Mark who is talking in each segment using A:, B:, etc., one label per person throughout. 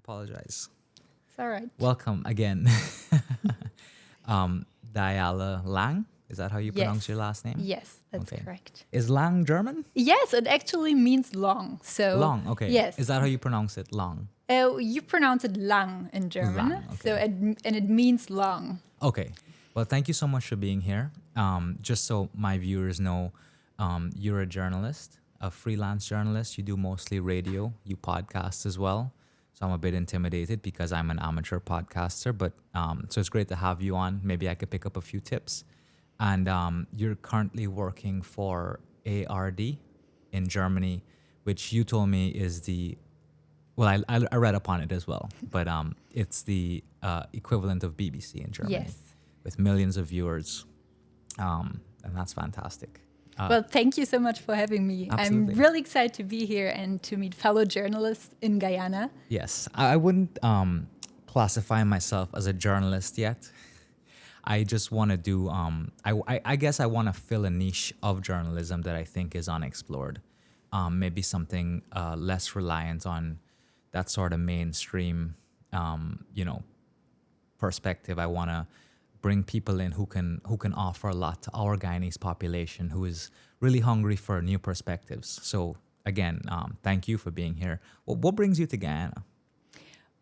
A: apologize.
B: It's all right.
A: Welcome again. Dayala Lang. Is that how you pronounce your last name?
B: Yes, that's
A: Okay.
B: correct.
A: Is Lang German?
B: Yes, it actually means long. So
A: Long. Okay.
B: Yes.
A: Is that how you pronounce it? Long.
B: You pronounce it lang in German.
A: Lang, okay.
B: So it means long.
A: Okay. Well, thank you so much for being here. Just so my viewers know, you're a journalist, a freelance journalist. You do mostly radio. You podcast as well. So I'm a bit intimidated because I'm an amateur podcaster. But so it's great to have you on. Maybe I could pick up a few tips. And you're currently working for ARD in Germany, which you told me is the, well, I read upon it as well, but it's the equivalent of BBC in Germany.
B: Yes.
A: With millions of viewers. And that's fantastic.
B: Well, thank you so much for having me.
A: Absolutely.
B: I'm really excited to be here and to meet fellow journalists in Guyana.
A: Yes, I wouldn't classify myself as a journalist yet. I just want to do, I guess I want to fill a niche of journalism that I think is unexplored. Maybe something less reliant on that sort of mainstream, perspective. I want to bring people in who can offer a lot to our Guyanese population who is really hungry for new perspectives. So again, thank you for being here. What brings you to Guyana?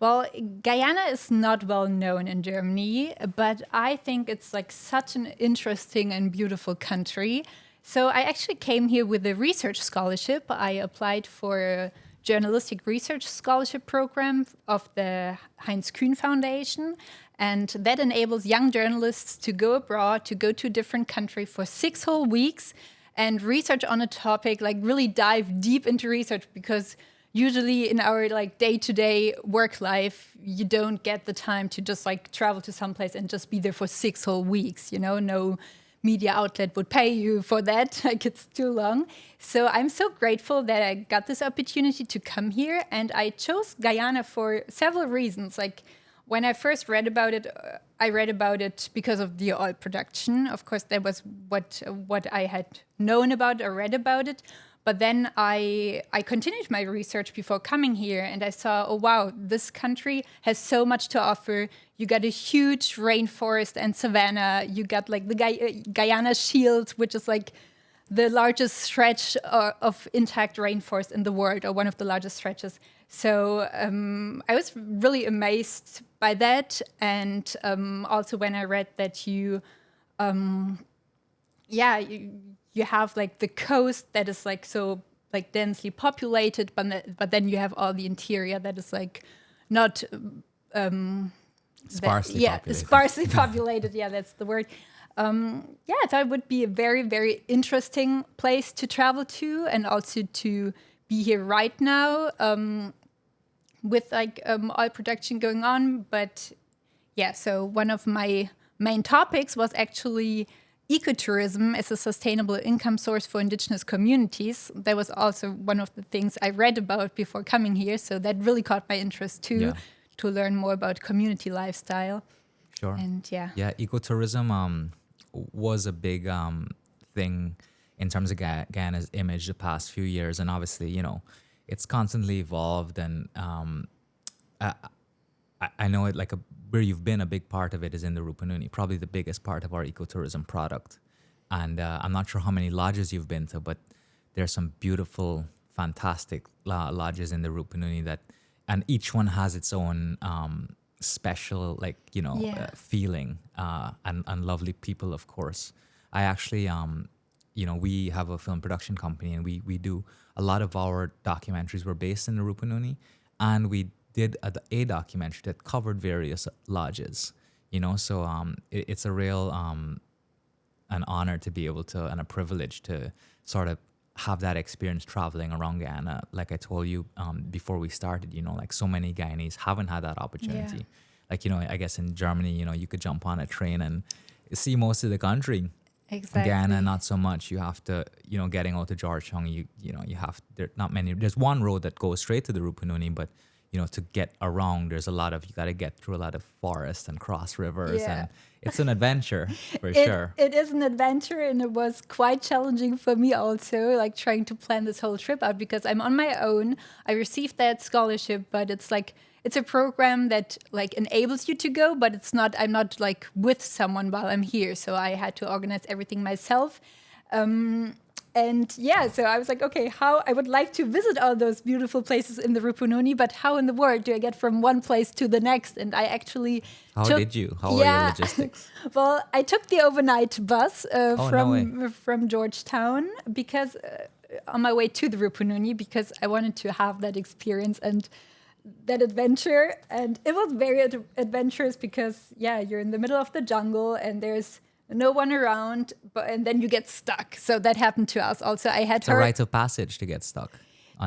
B: Well, Guyana is not well known in Germany, but I think it's like such an interesting and beautiful country. So I actually came here with a research scholarship. I applied for a journalistic research scholarship program of the Heinz Kühn Foundation. And that enables young journalists to go abroad, to go to a different country for 6 whole weeks and research on a topic, like really dive deep into research, because usually in our like day-to-day work life, you don't get the time to just like travel to someplace and just be there for 6 whole weeks, no media outlet would pay you for that. Like, it's too long. So I'm so grateful that I got this opportunity to come here, and I chose Guyana for several reasons. Like, when I first read about it, I read about it because of the oil production. Of course, that was what I had known about or read about it. But then I continued my research before coming here, and I saw, oh, wow, this country has so much to offer. You got a huge rainforest and savanna. You got like the Guyana Shield, which is like the largest stretch of intact rainforest in the world, or one of the largest stretches. So I was really amazed by that. And also when I read that you have like the coast that is like so like densely populated, but then you have all the interior that is like not
A: Sparsely populated.
B: Sparsely populated. Yeah, that's the word. I thought it would be a very, very interesting place to travel to, and also to be here right now with like oil production going on. But yeah, so one of my main topics was actually ecotourism as a sustainable income source for indigenous communities. That was also one of the things I read about before coming here. So that really caught my interest too, to learn more about community lifestyle.
A: Sure.
B: And yeah,
A: ecotourism was a big thing in terms of Guyana's image the past few years, and obviously, it's constantly evolved. And I know it where you've been, a big part of it is in the Rupununi, probably the biggest part of our ecotourism product. And I'm not sure how many lodges you've been to, but there's some beautiful, fantastic lodges in the Rupununi and each one has its own special, feeling and lovely people, of course. I actually, we have a film production company, and we do a lot of our documentaries were based in the Rupununi, and we did a documentary that covered various lodges, so it's a real an honor to be able to, and a privilege to sort of have that experience traveling around Guyana. Like I told you before we started, like so many Guyanese haven't had that opportunity. Yeah. I guess in Germany, you could jump on a train and see most of the country.
B: Exactly.
A: Guyana, not so much. You have to, getting out to Georgetown, you have, there not many. There's one road that goes straight to the Rupununi, but to get around, there's you got to get through a lot of forests and cross rivers,
B: Yeah.
A: and it's an adventure for sure.
B: It is an adventure, and it was quite challenging for me also, like trying to plan this whole trip out because I'm on my own. I received that scholarship, but it's a program that like enables you to go, but I'm not like with someone while I'm here. So I had to organize everything myself. And yeah, so I was like, okay, I would like to visit all those beautiful places in the Rupununi, but how in the world do I get from one place to the next? And I actually
A: How were your logistics?
B: Well, I took the overnight bus
A: No way.
B: from Georgetown because on my way to the Rupununi because I wanted to have that experience and that adventure. And it was very adventurous because, yeah, you're in the middle of the jungle and there's no one around, and then you get stuck. So that happened to us. Also, I had
A: It's a rite of passage to get stuck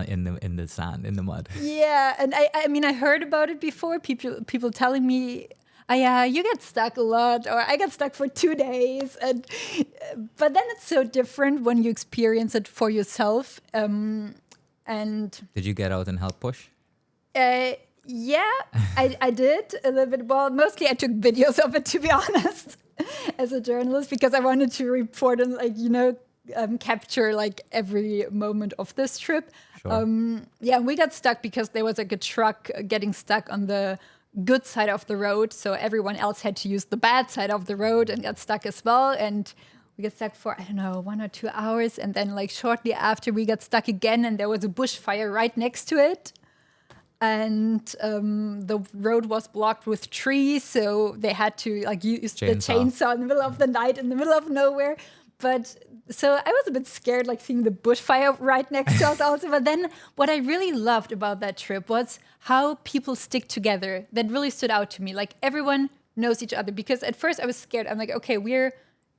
A: in the sand, in the mud.
B: Yeah, and I mean, I heard about it before. People telling me, oh, yeah, you get stuck a lot, or I got stuck for 2 days. But then it's so different when you experience it for yourself. And
A: Did you get out and help push?
B: yeah, I did a little bit. Well, mostly I took videos of it, to be honest, as a journalist, because I wanted to report and capture like every moment of this trip.
A: Sure.
B: Yeah, we got stuck because there was like a truck getting stuck on the good side of the road. So everyone else had to use the bad side of the road and got stuck as well. And we got stuck for, I don't know, 1 or 2 hours. And then like shortly after we got stuck again and there was a bushfire right next to it. And the road was blocked with trees. So they had to like use the chainsaw in the middle of the night, in the middle of nowhere. But so I was a bit scared, like seeing the bushfire right next to us also. But then what I really loved about that trip was how people stick together. That really stood out to me. Like everyone knows each other, because at first I was scared. I'm like, okay, we're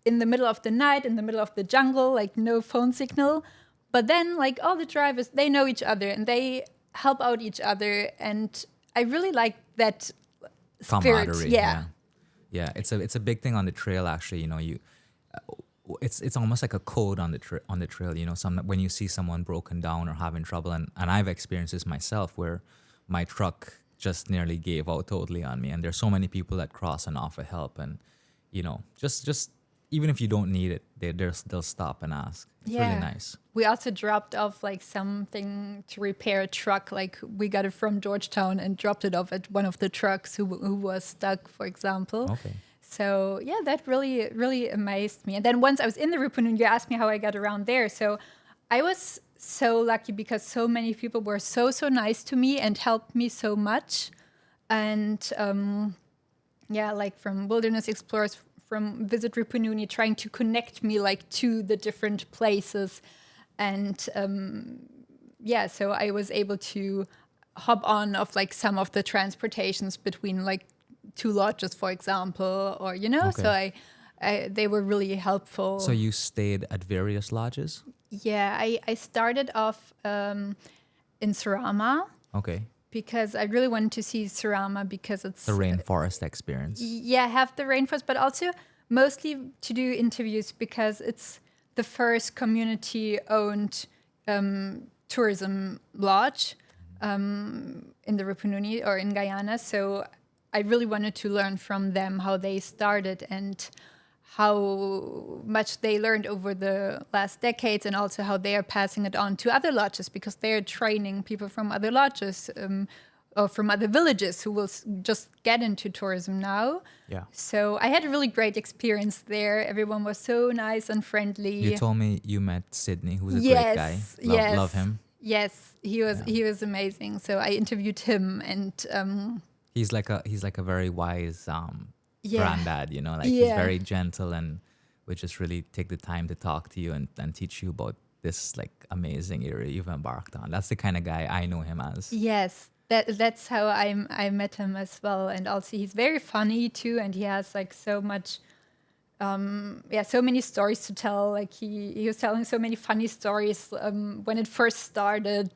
B: in the middle of the night, in the middle of the jungle, like no phone signal. But then like all the drivers, they know each other and they help out each other. And I really like that spirit.
A: Yeah. It's a big thing on the trail, actually. It's almost like a code on the trail. When you see someone broken down or having trouble, and I've experienced this myself, where my truck just nearly gave out totally on me, and there's so many people that cross and offer help, and just even if you don't need it, they'll stop and ask. It's really nice.
B: We also dropped off like something to repair a truck. Like we got it from Georgetown and dropped it off at one of the trucks who was stuck, for example.
A: Okay.
B: So yeah, that really, really amazed me. And then once I was in the Rupununi, you asked me how I got around there. So I was so lucky because so many people were so nice to me and helped me so much. And like from wilderness explorers, from Visit Rupununi, trying to connect me like to the different places. And so I was able to hop on of like some of the transportations between like 2 lodges, for example, or
A: Okay.
B: so they were really helpful.
A: So you stayed at various lodges?
B: Yeah, I started off in Surama.
A: Okay.
B: Because I really wanted to see Surama because it's
A: the rainforest experience.
B: Yeah, have the rainforest, but also mostly to do interviews because it's the first community-owned tourism lodge in the Rupununi or in Guyana. So I really wanted to learn from them how they started and how much they learned over the last decades, and also how they are passing it on to other lodges, because they're training people from other lodges or from other villages who will just get into tourism now.
A: Yeah.
B: So I had a really great experience there. Everyone was so nice and friendly.
A: You told me you met Sydney, who's a great guy. Love him.
B: Yes, he was amazing. So I interviewed him, and
A: he's like a very wise granddad, he's very gentle and would just really take the time to talk to you and teach you about this like amazing area you've embarked on. That's the kind of guy I know him as.
B: Yes, that's how I met him as well. And also he's very funny too, and he has like so much so many stories to tell. Like he was telling so many funny stories when it first started,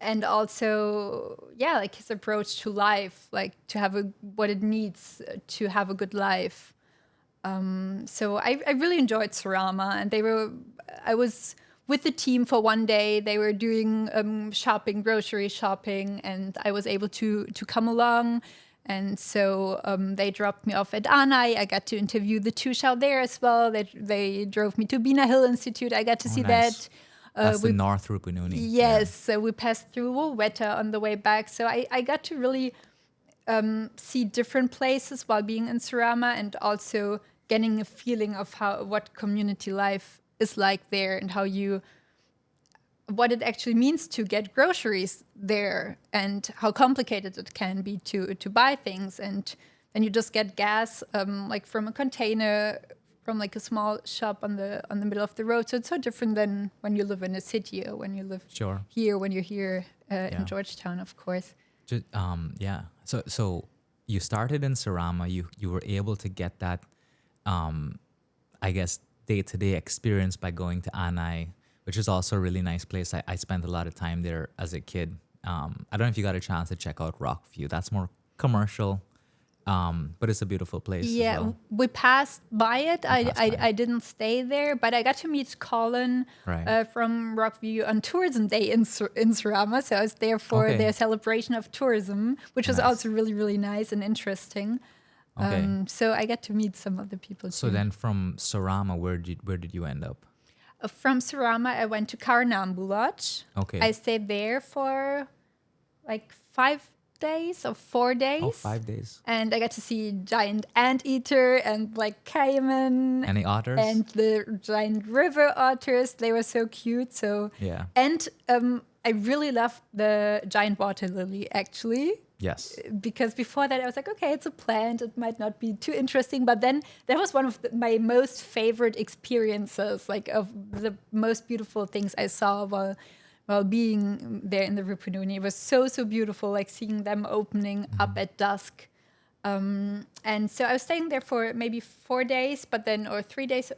B: and also like his approach to life, like to have what it needs to have a good life. So I really enjoyed Surama, and I was with the team for one day. They were doing shopping, grocery shopping, and I was able to come along. And so they dropped me off at Anai. I got to interview the Tushao there as well. They drove me to Bina Hill Institute. I got to see
A: nice.
B: that.
A: That's the North Rupununi.
B: Yes, so we passed through Weta on the way back. So I got to really see different places while being in Surama, and also getting a feeling of what community life is like there, and what it actually means to get groceries there, and how complicated it can be to buy things. And then you just get gas like from a container, from like a small shop on the middle of the road. So it's so different than when you live in a city, or when you live here, when you're here in Georgetown, of course.
A: Just, yeah. So you started in Surama. You were able to get that, I guess, day-to-day experience by going to Anai, which is also a really nice place. I spent a lot of time there as a kid. I don't know if you got a chance to check out Rockview. That's more commercial, but it's a beautiful place.
B: Yeah,
A: as well.
B: we passed by it. I didn't stay there, but I got to meet Colin from Rockview on Tourism Day in Surama. So I was there for their celebration of tourism, which was also really, really nice and interesting.
A: Okay.
B: So I got to meet some of the people too.
A: So then from Surama, where did you end up?
B: From Surama, I went to Karanambu Lodge.
A: Okay.
B: I stayed there for like 5 days or 4 days.
A: Oh, 5 days.
B: And I got to see giant anteater and like caiman.
A: Any otters?
B: And the giant river otters. They were so cute. So
A: yeah.
B: And I really loved the giant water lily, actually.
A: Yes.
B: Because before that, I was like, okay, it's a plant. It might not be too interesting. But then that was one of my most favorite experiences, like of the most beautiful things I saw while being there in the Rupununi. It was so, so beautiful, like seeing them opening up at dusk. And so I was staying there for maybe 4 days, or 3 days,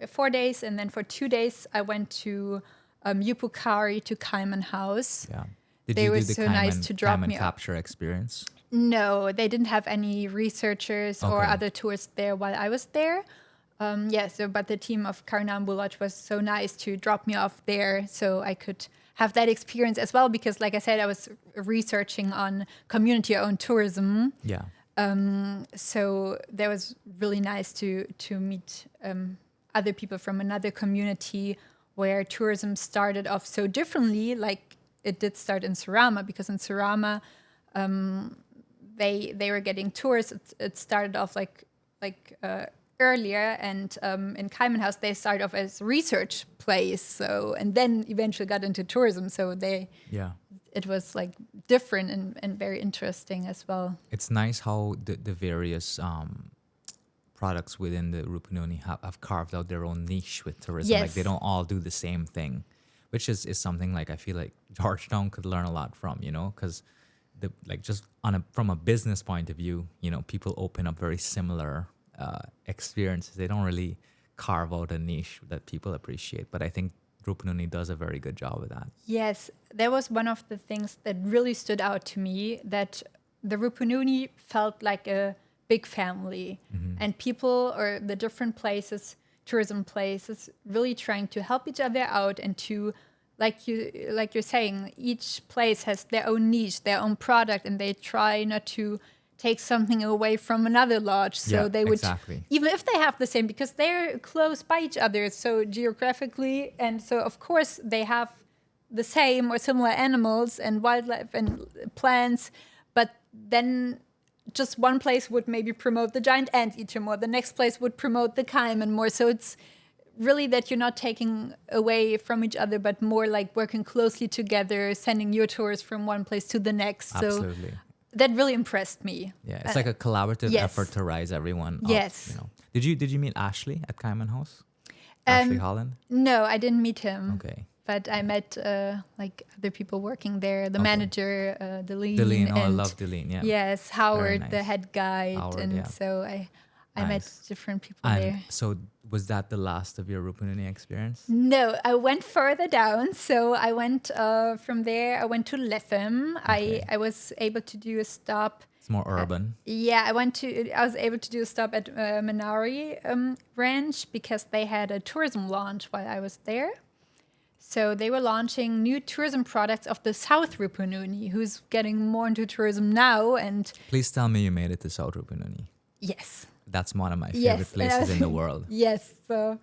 B: 4 days. And then for 2 days, I went to Yupukari to Cayman House.
A: Yeah.
B: They were so nice to drop me off.
A: capture experience?
B: No, they didn't have any researchers or other tourists there while I was there. But the team of Karanambu Lodge was so nice to drop me off there, so I could have that experience as well. Because, like I said, I was researching on community-owned tourism.
A: Yeah.
B: So that was really nice to meet other people from another community where tourism started off so differently, like it did start in Surama, because in Surama, they were getting tourists. It started off like earlier, and in Cayman House they started off as a research place. So, and then eventually got into tourism. So it was like different and very interesting as well.
A: It's nice how the various products within the Rupununi have carved out their own niche with tourism.
B: Yes.
A: Like they don't all do the same thing, which is something like I feel like Georgetown could learn a lot from, because from a business point of view, people open up very similar experiences. They don't really carve out a niche that people appreciate, but I think Rupununi does a very good job with that.
B: Yes, that was one of the things that really stood out to me, that the Rupununi felt like a big family, and people, or the different places, tourism places, really trying to help each other out, and to, like you're saying, each place has their own niche, their own product, and they try not to take something away from another lodge. So they would, even if they have the same, because they're close by each other, so geographically, and so of course they have the same or similar animals and wildlife and plants, but then just one place would maybe promote the giant anteater more, the next place would promote the caiman more. So it's really that you're not taking away from each other, but more like working closely together, sending your tours from one place to the next.
A: Absolutely.
B: So that really impressed me.
A: Yeah, it's like a collaborative effort to rise everyone up.
B: Yes.
A: Did you meet Ashley at Cayman House? Ashley Holland?
B: No, I didn't meet him.
A: Okay.
B: But I met like other people working there, the manager, Deline.
A: Deline, I love Deline, yeah.
B: Yes, Howard,
A: nice.
B: the head guide.
A: Howard,
B: so I met different people
A: and
B: there.
A: So was that the last of your Rupununi experience?
B: No, I went further down. So I went from there, I went to Lethem.
A: Okay.
B: I was able to do a stop.
A: It's more urban.
B: I was able to do a stop at Manari Ranch, because they had a tourism launch while I was there. So they were launching new tourism products of the South Rupununi, who's getting more into tourism now. And
A: Please tell me you made it to South Rupununi.
B: yes,
A: That's one of my favorite
B: yes,
A: places in the world.
B: yes. So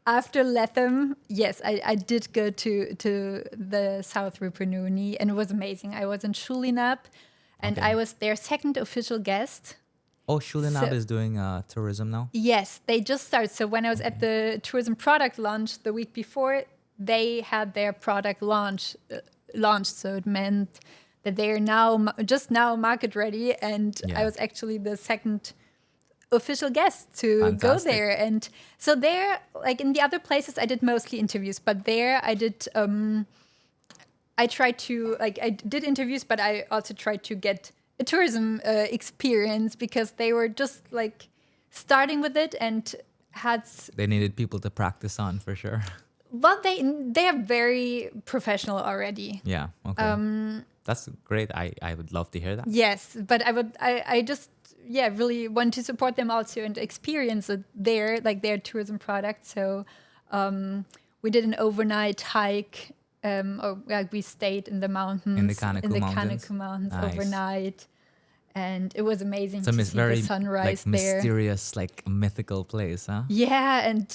B: after Lethem, yes, I did go to the South Rupununi, and it was amazing. I was in Shulinap, and
A: Okay.
B: I was their second official guest.
A: Oh, Shulinab
B: So-
A: is doing tourism now?
B: Yes, they just started. So when I was at the tourism product launch the week before, they had their product launched. So it meant that they are now just now market ready, and
A: Yeah.
B: I was actually the second official guest to
A: Fantastic.
B: go there. And so there, like in the other places, I did mostly interviews, but there I did. I tried to I did interviews, but I also tried to get a tourism experience because they were just like starting with it and had
A: They needed people to practice on for sure.
B: well they are very professional already.
A: Yeah. Okay. That's great. I would love to hear that.
B: Yes, but I just really want to support them also and experience it there, like their tourism product. So we did an overnight hike. We stayed in the mountains,
A: In the Kanaku Mountains?
B: Kanaku Mountains
A: Nice.
B: overnight, and it was amazing
A: It's a
B: to see
A: very
B: the sunrise
A: like
B: there.
A: mysterious, like mythical place, huh?
B: Yeah, and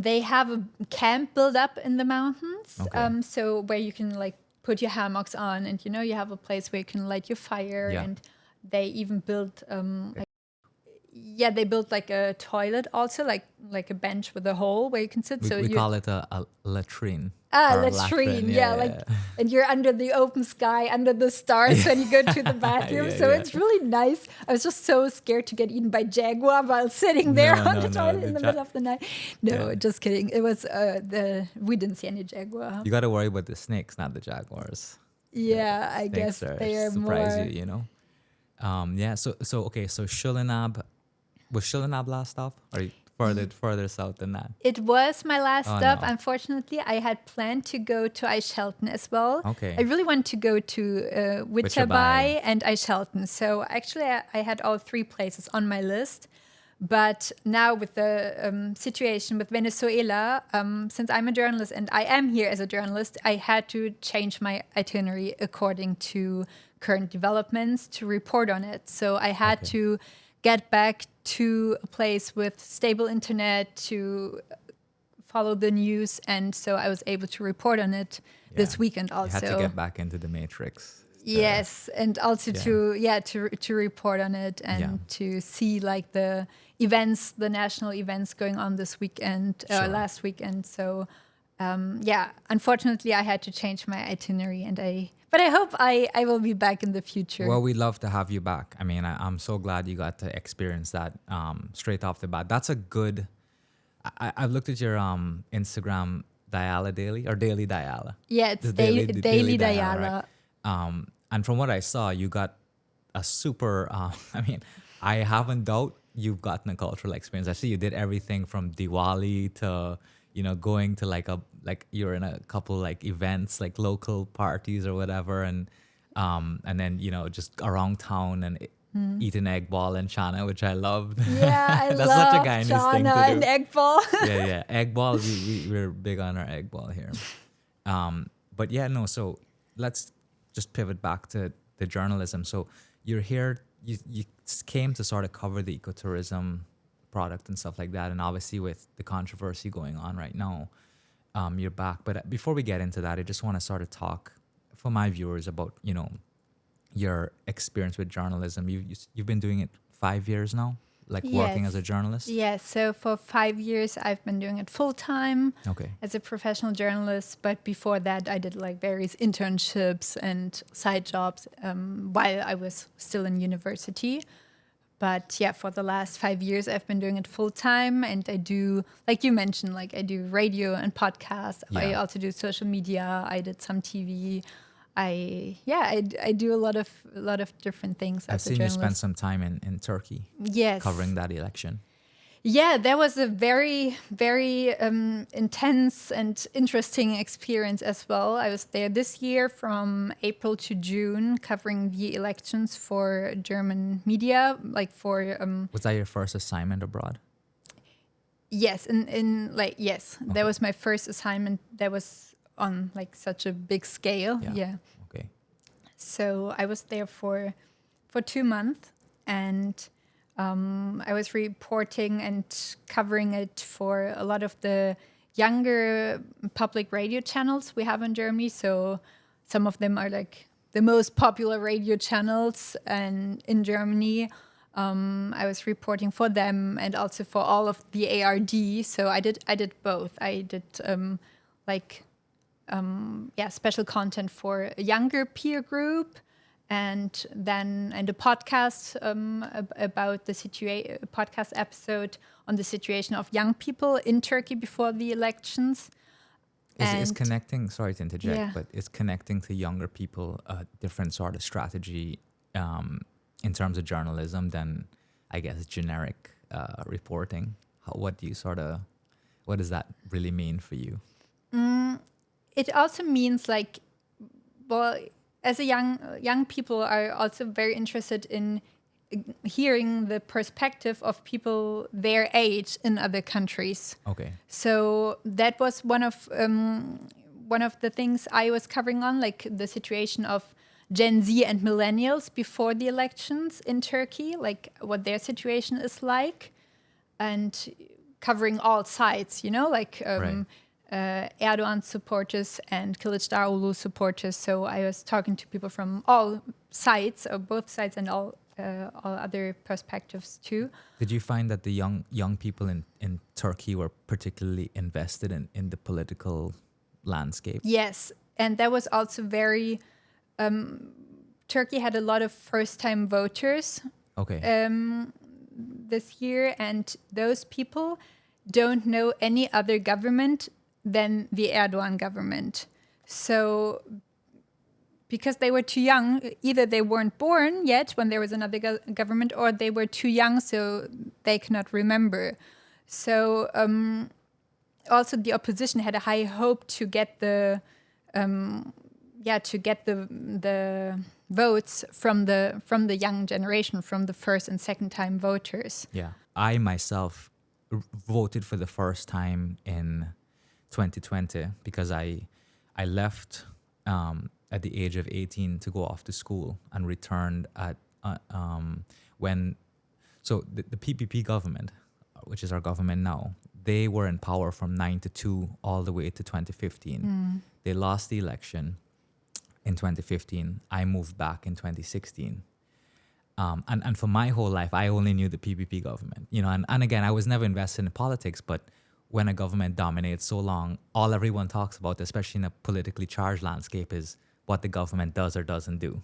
B: they have a camp built up in the mountains,
A: Okay.
B: so where you can like put your hammocks on, and you have a place where you can light your fire,
A: Yeah.
B: and they even built they built like a toilet also, like a bench with a hole where you can sit.
A: We call it a latrine. or a
B: Latrine, and you're under the open sky, under the stars when you go to the bathroom.
A: Yeah,
B: So
A: yeah.
B: it's really nice. I was just so scared to get eaten by jaguar while sitting there
A: No,
B: on
A: no,
B: the
A: no,
B: toilet
A: the
B: in the
A: ja-
B: middle of the night. No,
A: Yeah.
B: just kidding. It was we didn't see any jaguar.
A: You got to worry about the snakes, not the jaguars.
B: Yeah, I
A: Snakes
B: guess they are
A: surprise
B: more.
A: you, you know. Yeah. So okay. So Shulinab, was Shulinab last stop, or you further south than that?
B: It was my last
A: Oh,
B: stop.
A: no.
B: Unfortunately, I had planned to go to Aishelton as well.
A: Okay.
B: I really wanted to go to Witchabai and Aishelton. So actually, I had all three places on my list. But now with the situation with Venezuela, since I'm a journalist and I am here as a journalist, I had to change my itinerary according to current developments to report on it. So I had
A: Okay.
B: to get back to a place with stable internet to follow the news, and so I was able to report on it this
A: Yeah.
B: weekend
A: You
B: also.
A: had to get back into the matrix.
B: Yes, and also
A: Yeah.
B: to report on it and
A: Yeah.
B: to see like the events, the national events going on this weekend,
A: Sure.
B: last weekend. So unfortunately, I had to change my itinerary, but I hope I will be back in the future.
A: Well, we'd love to have you back. I mean, I'm so glad you got to experience that straight off the bat. That's a good. I've looked at your Instagram Dayala Daily or Daily Dayala.
B: Yeah, it's
A: The
B: daily
A: Dayala,
B: Dayala.
A: right? And from what I saw, you got a super. I mean, I haven't doubt you've gotten a cultural experience. I see you did everything from Diwali to going to like you're in a couple like events, like local parties or whatever, and then just around town and eating egg ball and chana, which I loved.
B: Yeah, I
A: That's
B: love
A: such a Guyanese thing to
B: chana
A: do.
B: and egg ball.
A: Yeah, egg ball. We're big on our egg ball here. But yeah, no. So let's just pivot back to the journalism. So you're here. You came to sort of cover the ecotourism product and stuff like that, and obviously with the controversy going on right now, you're back. But before we get into that, I just want to sort of talk for my viewers about your experience with journalism. You've been doing it 5 years now, like working
B: Yes.
A: as a journalist.
B: Yes, so for 5 years, I've been doing it full time
A: Okay.
B: as a professional journalist. But before that, I did like various internships and side jobs while I was still in university. But yeah, for the last 5 years, I've been doing it full time. And I do, like you mentioned, like I do radio and podcasts. I
A: Yeah.
B: also do social media. I did some TV. I do a lot of different things
A: I've
B: as a
A: seen you
B: journalist.
A: spend some time in Turkey
B: Yes.
A: covering that election.
B: Yeah, that was a very, very intense and interesting experience as well. I was there this year from April to June covering the elections for German media, like for
A: Was that your first assignment abroad?
B: yes, that was my first assignment. That was on like such a big scale. Yeah.
A: Okay.
B: So I was there for 2 months, and I was reporting and covering it for a lot of the younger public radio channels we have in Germany. So some of them are like the most popular radio channels and in Germany. I was reporting for them and also for all of the ARD. So I did both. I did special content for a younger peer group, and a podcast about the podcast episode on the situation of young people in Turkey before the elections.
A: Is connecting, sorry to interject,
B: Yeah.
A: but is connecting to younger people a different sort of strategy in terms of journalism than, I guess, generic reporting? What does that really mean for you?
B: It also means like, well, as a young people are also very interested in hearing the perspective of people their age in other countries.
A: Okay.
B: So that was one of the things I was covering on, like the situation of Gen Z and millennials before the elections in Turkey, like what their situation is like, and covering all sides, like
A: Right.
B: Erdogan supporters and Kılıçdaroğlu supporters. So I was talking to people from all sides, or both sides, and all other perspectives too.
A: Did you find that the young people in Turkey were particularly invested in the political landscape?
B: Yes, and that was also very. Turkey had a lot of first-time voters
A: Okay.
B: this year, and those people don't know any other government than the Erdogan government. So because they were too young, either they weren't born yet when there was another government, or they were too young, so they cannot remember. So also the opposition had a high hope to get the votes from the young generation, from the first and second time voters.
A: Yeah. I myself voted for the first time in 2020 because I left at the age of 18 to go off to school, and returned at the PPP government, which is our government now, they were in power from 92 all the way to 2015. They lost the election in 2015. I moved back in 2016. And for my whole life, I only knew the PPP government, and again, I was never invested in politics, but when a government dominates so long, all everyone talks about, especially in a politically charged landscape, is what the government does or doesn't do.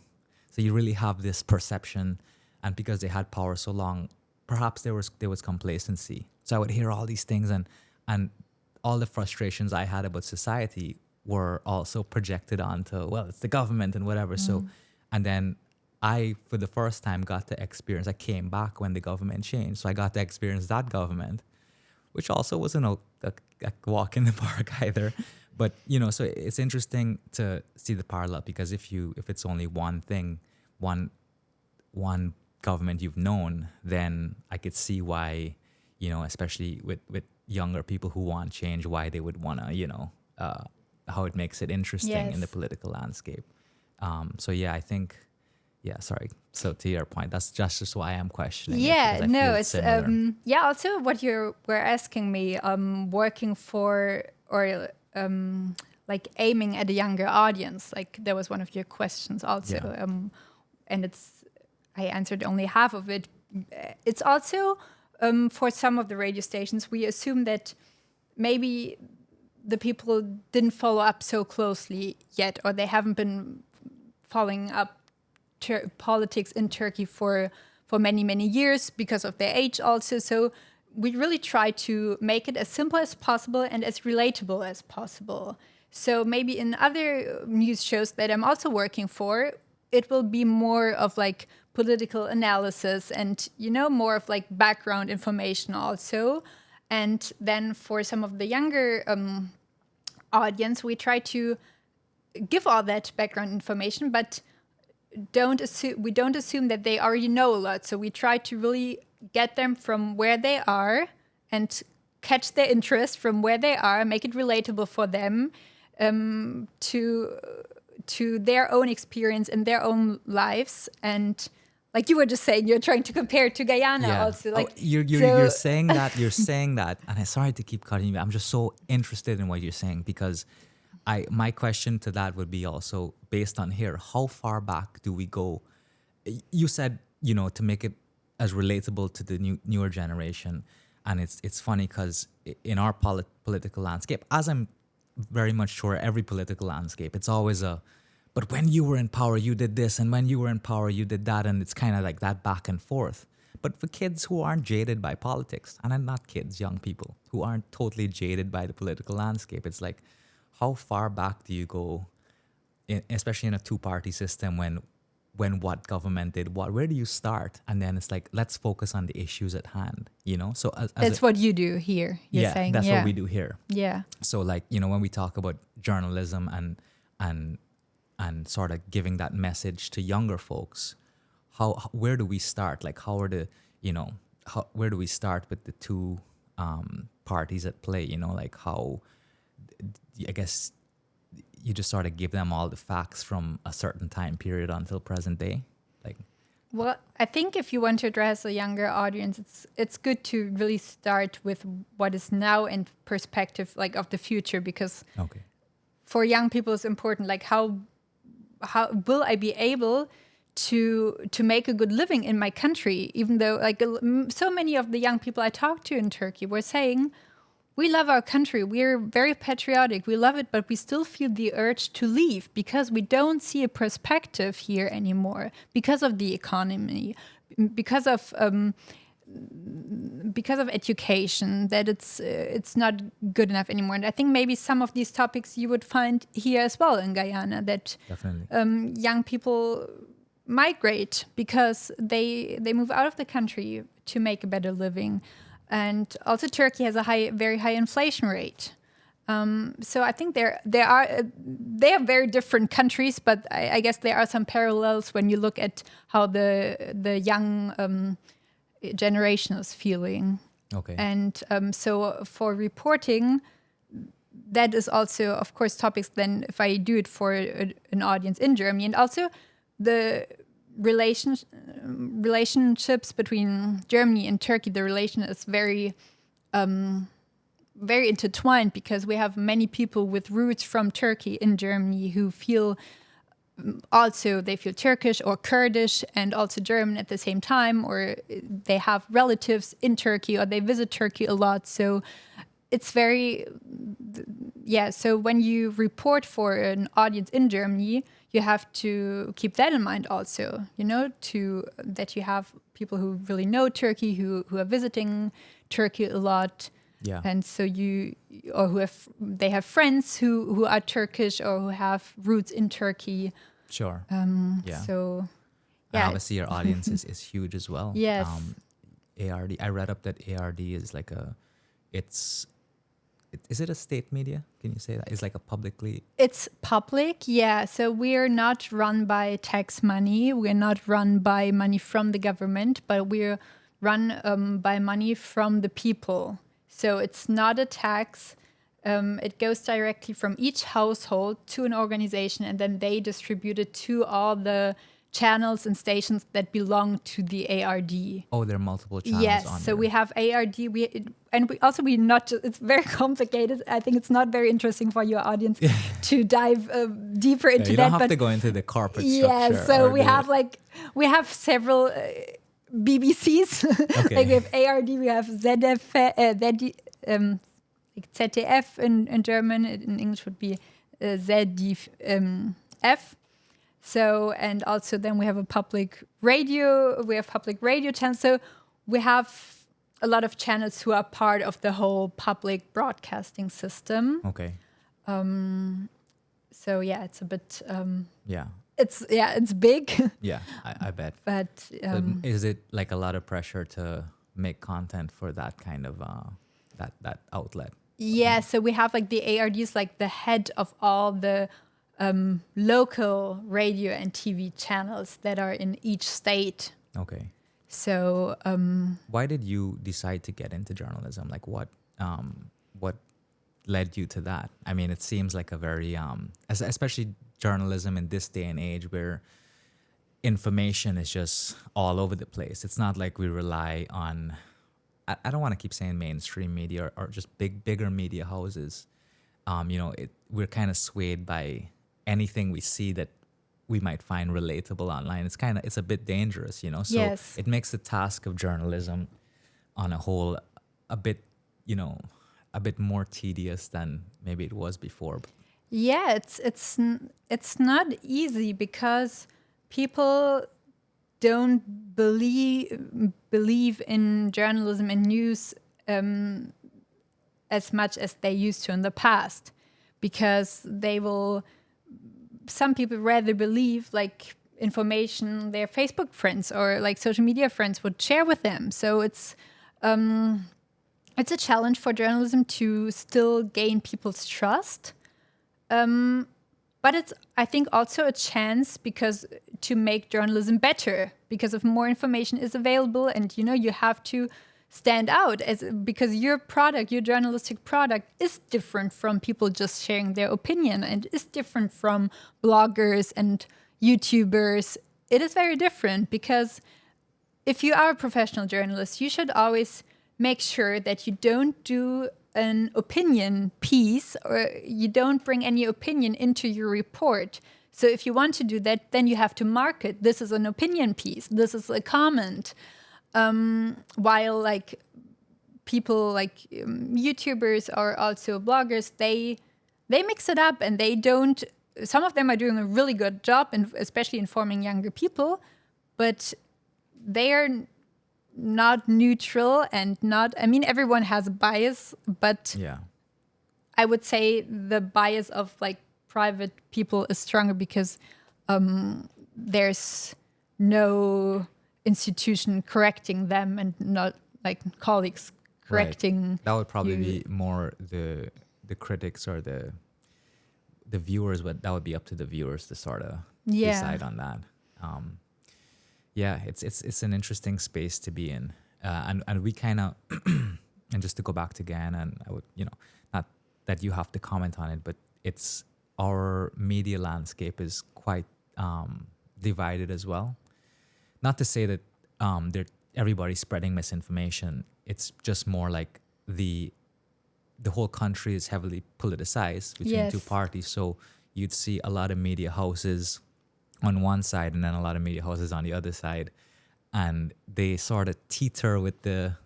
A: So you really have this perception, and because they had power so long, perhaps there was complacency. So I would hear all these things, and all the frustrations I had about society were also projected onto, well, it's the government and whatever. So, and then I, for the first time, got to experience, I came back when the government changed. So I got to experience that government, which also wasn't a walk in the park either. But, so it's interesting to see the parallel, because if it's only one thing, one government you've known, then I could see why, especially with younger people who want change, why they would want to, how it makes it interesting in the political landscape. I think, sorry. So to your point, that's just why I'm questioning.
B: Yeah, no, it's
A: similar.
B: Also what you were asking me, working for or like aiming at a younger audience, like that was one of your questions also.
A: Yeah.
B: And I answered only half of it. It's also for some of the radio stations, we assume that maybe the people didn't follow up so closely yet, or they haven't been following up politics in Turkey for many, many years because of their age also. So we really try to make it as simple as possible and as relatable as possible. So maybe in other news shows that I'm also working for, it will be more of like political analysis and, more of like background information also. And then for some of the younger audience, we try to give all that background information, but we don't assume that they already know a lot. So we try to really get them from where they are and catch their interest from where they are, make it relatable for them, to their own experience and their own lives. And like you were just saying, you're trying to compare to Guyana also. Like
A: you're saying that, and I'm sorry to keep cutting you. I'm just so interested in what you're saying, because my question to that would be also based on here. How far back do we go? You said, to make it as relatable to the newer generation, and it's funny because in our political landscape, as I'm very much sure every political landscape, it's always but when you were in power, you did this, and when you were in power, you did that, and it's kind of like that back and forth. But for kids who aren't jaded by politics, and I'm not kids, young people who aren't totally jaded by the political landscape, it's like, how far back do you go, especially in a two-party system, when what government did what? Where do you start? And then it's like, let's focus on the issues at hand, So
B: that's what you do here. You're saying,
A: that's what we do here.
B: Yeah.
A: So like, when we talk about journalism and sort of giving that message to younger folks, where do we start? Like, where do we start with the two parties at play? Like how, I guess, you just sort of give them all the facts from a certain time period until present day, like.
B: Well, I think if you want to address a younger audience, it's good to really start with what is now and perspective, like, of the future, because for young people it's important, like how will I be able to make a good living in my country, even though like so many of the young people I talked to in Turkey were saying, we love our country, we're very patriotic, we love it, but we still feel the urge to leave because we don't see a perspective here anymore, because of the economy, because of education, that it's not good enough anymore. And I think maybe some of these topics you would find here as well in Guyana, that young people migrate because they move out of the country to make a better living. And also Turkey has a very high inflation rate. So I think they are very different countries, but I guess there are some parallels when you look at how the young generation is feeling.
A: Okay.
B: And so for reporting, that is also, of course, topics then if I do it for an audience in Germany, and also the relationships between Germany and Turkey, the relation is very very intertwined, because we have many people with roots from Turkey in Germany who feel they feel Turkish or Kurdish and also German at the same time, or they have relatives in Turkey or they visit Turkey a lot. So it's very, so when you report for an audience in Germany, you have to keep that in mind also, that you have people who really know Turkey, who are visiting Turkey a lot.
A: Yeah.
B: And so they have friends who are Turkish or who have roots in Turkey.
A: Sure.
B: So,
A: and obviously your audience is huge as well.
B: Yes.
A: ARD, I read up that ARD is like is it a state media? Can you say that? It's like a publicly...
B: It's public, yeah. So we're not run by tax money. We're not run by money from the government, but we're run by money from the people. So it's not a tax. It goes directly from each household to an organization, and then they distribute it to all the channels and stations that belong to the ARD.
A: Oh, there are multiple channels.
B: Yes,
A: on
B: so
A: there.
B: we have ARD. It's very complicated. I think it's not very interesting for your audience to dive deeper into that.
A: You don't have to go into the corporate structure.
B: Yeah, so we have several BBCs.
A: Okay.
B: Like we have ARD, we have ZDF in German. In English would be ZDF. So, and also then we have a public radio. We have public radio channels. So we have a lot of channels who are part of the whole public broadcasting system.
A: Okay.
B: So yeah, it's a bit.
A: Yeah.
B: It's big.
A: Yeah, I bet.
B: But
A: is it like a lot of pressure to make content for that kind of that outlet?
B: Yeah. So we have like the ARD is like the head of all the local radio and TV channels that are in each state.
A: Okay.
B: So
A: why did you decide to get into journalism? Like what led you to that? I mean, it seems like a very, especially journalism in this day and age where information is just all over the place. It's not like we rely on, I don't want to keep saying mainstream media or just bigger media houses. We're kind of swayed by anything we see that we might find relatable online. It's a bit dangerous, so
B: Yes.
A: it makes the task of journalism on a whole a bit, a bit more tedious than maybe it was before.
B: Yeah, it's not easy because people don't believe in journalism and news as much as they used to in the past, because some people rather believe like information their Facebook friends or like social media friends would share with them. So it's a challenge for journalism to still gain people's trust. But it's, I think, also a chance because to make journalism better, because if more information is available, and you have to stand out because your journalistic product is different from people just sharing their opinion, and is different from bloggers and YouTubers. It is very different because if you are a professional journalist, you should always make sure that you don't do an opinion piece, or you don't bring any opinion into your report. So if you want to do that, then you have to mark it. This is an opinion piece. This is a comment. While like people like YouTubers or also bloggers, they mix it up, and they don't. Some of them are doing a really good job, and especially informing younger people, but they are not neutral and not. I mean, everyone has a bias, but
A: Yeah.
B: I would say the bias of like private people is stronger because there's no institution correcting them, and not like colleagues correcting.
A: Right. That would probably
B: you.
A: be more the critics or the viewers, but that would be up to the viewers to sort of decide on that. Yeah, it's an interesting space to be in, and we kind of and just to go back to Guyana, and I would not that you have to comment on it, but it's our media landscape is quite divided as well. Not to say that everybody's spreading misinformation. It's just more like the whole country is heavily politicized between two
B: Yes.
A: parties. So you'd see a lot of media houses on one side and then a lot of media houses on the other side, and they sort of teeter with the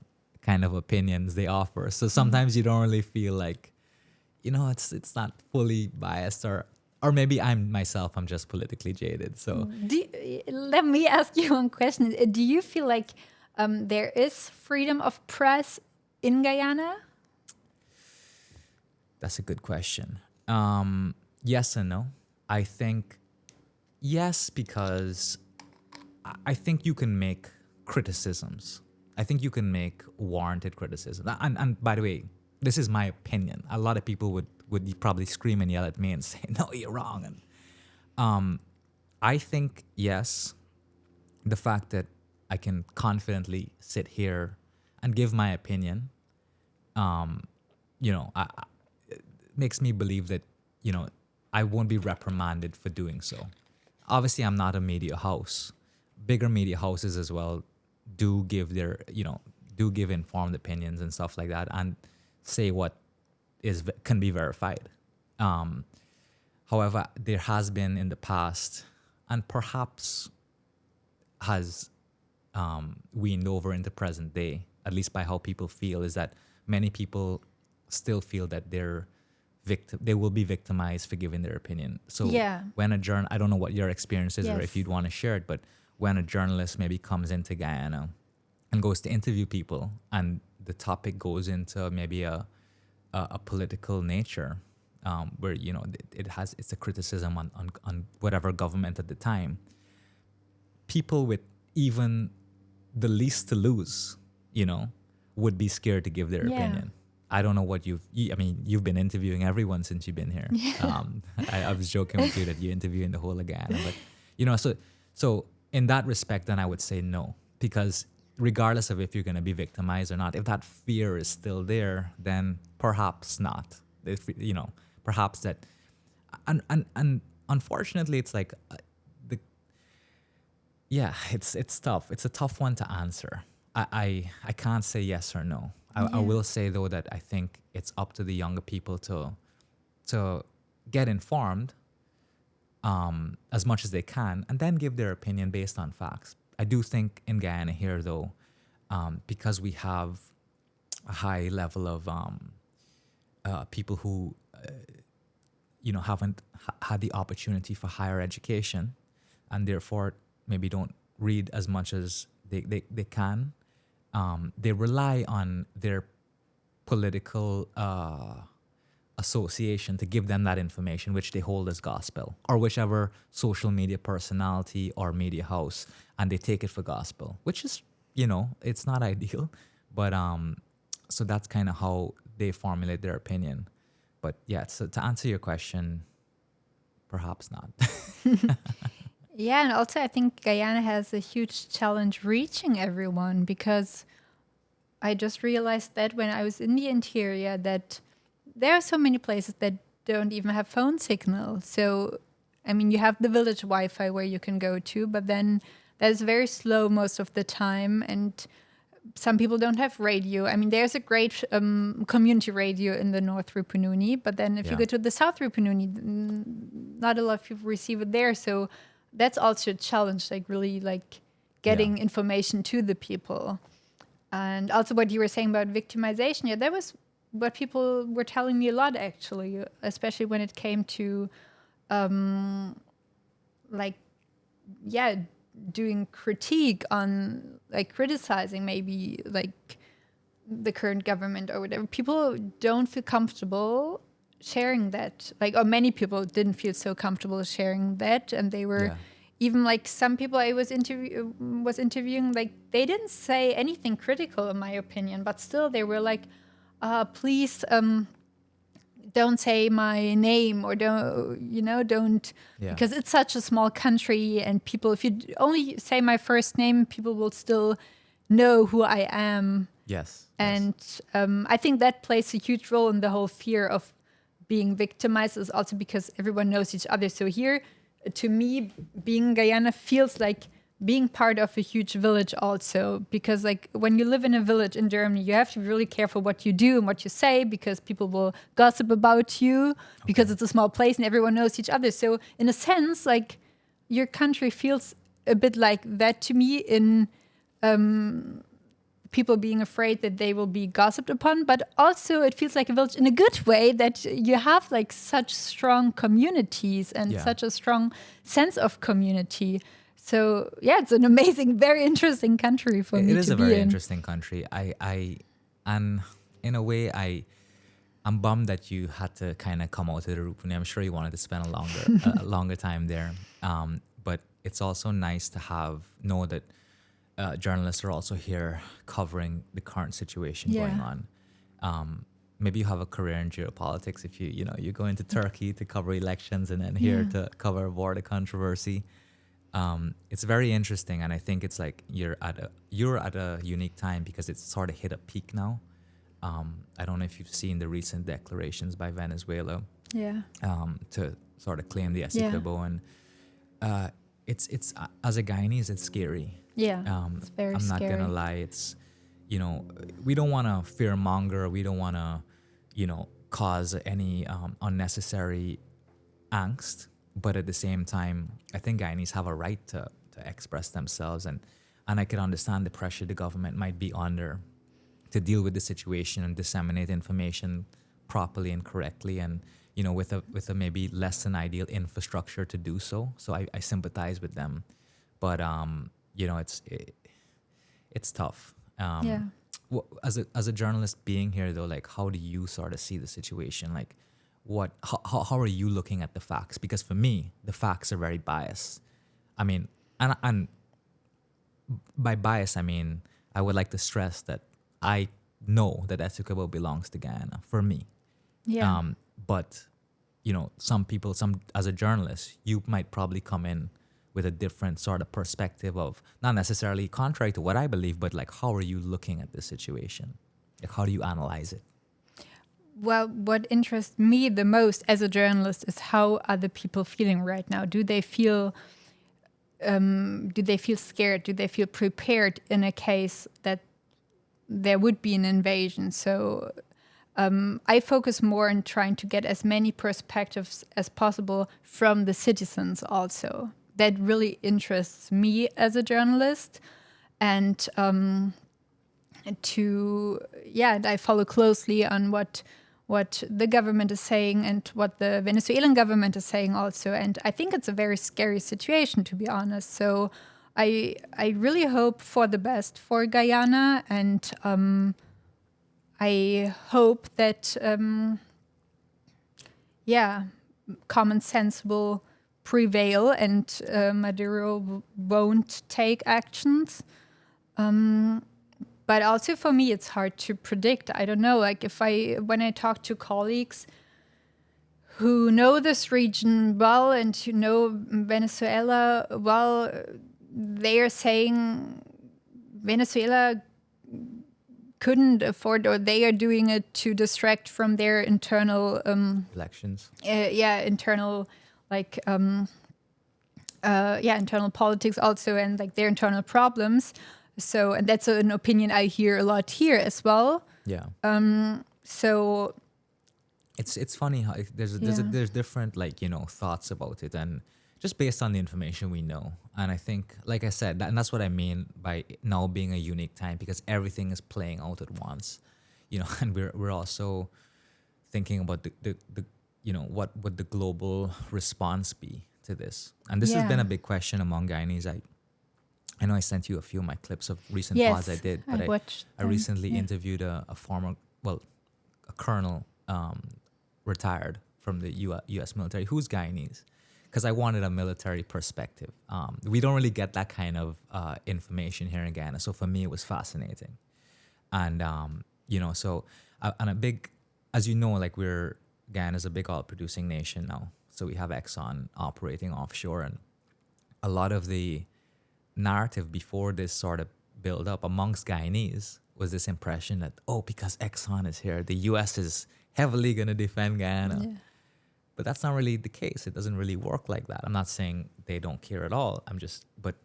A: kind of opinions they offer. So sometimes you don't really feel like, it's not fully biased, or maybe I'm just politically jaded. So
B: Let me ask you one question. Do you feel like there is freedom of press in Guyana?
A: that's a good question. Yes and no. I think yes, because I think you can make criticisms. I think you can make warranted criticism. And by the way, this is my opinion. A lot of people would probably scream and yell at me and say, "No, you're wrong." And I think yes, the fact that I can confidently sit here and give my opinion, it makes me believe that I won't be reprimanded for doing so. Obviously, I'm not a media house. Bigger media houses as well do give informed opinions and stuff like that, and say what can be verified. However, there has been in the past, and perhaps has weaned over into present day, at least by how people feel, is that many people still feel that they will be victimized for giving their opinion. So
B: Yeah.
A: when I don't know what your experience is or
B: Yes.
A: if you'd want to share it, but when a journalist maybe comes into Guyana and goes to interview people, and the topic goes into maybe a political nature, where it's a criticism on whatever government at the time, people with even the least to lose, would be scared to give their
B: Yeah.
A: opinion. I don't know what you've been interviewing everyone since you've been here. I was joking with you that you're interviewing the whole of Guyana, but so in that respect, then I would say no, because regardless of if you're going to be victimized or not, if that fear is still there, then perhaps not. Perhaps that, and unfortunately, it's like the yeah, it's tough. It's a tough one to answer. I can't say yes or no. I will say though that I think it's up to the younger people to get informed as much as they can, and then give their opinion based on facts. I do think in Guyana here, though, because we have a high level of people who, haven't had the opportunity for higher education, and therefore maybe don't read as much as they can. They rely on their political association to give them that information, which they hold as gospel, or whichever social media personality or media house, and they take it for gospel, which is, it's not ideal, but so that's kind of how they formulate their opinion. But yeah, so to answer your question, perhaps not.
B: Yeah, and also I think Guyana has a huge challenge reaching everyone, because I just realized that when I was in the interior that there are so many places that don't even have phone signal. So, I mean, you have the village Wi-Fi where you can go to, but then that's very slow most of the time. And some people don't have radio. I mean, there's a great community radio in the North Rupununi, but then if you go to the South Rupununi, not a lot of people receive it there. So that's also a challenge, like really like getting information to the people. And also what you were saying about victimization, that was what people were telling me a lot, actually, especially when it came to doing critique on, like, criticizing maybe like the current government or whatever. People don't feel comfortable sharing that, like, or many people didn't feel so comfortable sharing that, and they were even like some people I was interviewing, like, they didn't say anything critical in my opinion, but still they were like, please don't say my name, or don't because it's such a small country, and people, if you only say my first name, people will still know who I am.
A: Yes.
B: And I think that plays a huge role in the whole fear of being victimized, is also because everyone knows each other. So here, to me, being Guyana feels like being part of a huge village also, because like when you live in a village in Germany, you have to be really careful what you do and what you say, because people will gossip about you, because it's a small place and everyone knows each other. So in a sense, like, your country feels a bit like that to me, in people being afraid that they will be gossiped upon, but also it feels like a village in a good way, that you have like such strong communities and such a strong sense of community. So yeah, it's an amazing, very interesting country for me to be in.
A: It is a very interesting country. And in a way, I'm bummed that you had to kind of come out to the Rupununi. I'm sure you wanted to spend a longer time there. But it's also nice to know that journalists are also here covering the current situation going on. Maybe you have a career in geopolitics if you go into Turkey to cover elections, and then here to cover border controversy. It's very interesting, and I think it's like you're at a unique time, because it's sort of hit a peak now. I don't know if you've seen the recent declarations by Venezuela to sort of claim the Essequibo, and it's as a Guyanese, it's scary.
B: It's very
A: I'm not
B: scary.
A: gonna lie. It's we don't want to fearmonger. We don't want to cause any unnecessary angst. But at the same time, I think Guyanese have a right to express themselves, and I can understand the pressure the government might be under to deal with the situation and disseminate information properly and correctly, and with a maybe less than ideal infrastructure to do so. So I sympathize with them, but it's tough. As a journalist being here though, like, how do you sort of see the situation? Like, how are you looking at the facts? Because for me, the facts are very biased. I mean, and by bias, I mean, I would like to stress that I know that Essequibo belongs to Guyana, for me. But some people, as a journalist, you might probably come in with a different sort of perspective of, not necessarily contrary to what I believe, but like, how are you looking at this situation? Like, how do you analyze it?
B: Well, what interests me the most as a journalist is how other people feeling right now. Do they feel scared? Do they feel prepared in a case that there would be an invasion? So I focus more on trying to get as many perspectives as possible from the citizens also. That really interests me as a journalist. And I follow closely on what the government is saying and what the Venezuelan government is saying also. And I think it's a very scary situation, to be honest. So I really hope for the best for Guyana, and I hope that common sense will prevail and Maduro won't take actions. But also for me, it's hard to predict. I don't know, like when I talk to colleagues who know this region well and who know Venezuela well, they are saying Venezuela couldn't afford, or they are doing it to distract from their internal
A: elections.
B: Internal internal politics also, and like their internal problems. So, and that's an opinion I hear a lot here as well.
A: Yeah.
B: So
A: it's funny how there's different thoughts about it, and just based on the information we know. And I think, like I said, and that's what I mean by now being a unique time, because everything is playing out at once, and we're also thinking about the what would the global response be to this. And this has been a big question among Guyanese. I know I sent you a few of my clips of recent pods I did, but I recently interviewed a former, a colonel, retired from the U.S. military, who's Guyanese, because I wanted a military perspective. We don't really get that kind of information here in Guyana, so for me it was fascinating. And and a big, as you know, like Guyana's a big oil producing nation now, so we have Exxon operating offshore, and a lot of the narrative before this sort of build up amongst Guyanese was this impression that, because Exxon is here, the U.S. is heavily going to defend Guyana. Yeah. But that's not really the case. It doesn't really work like that. I'm not saying they don't care at all. But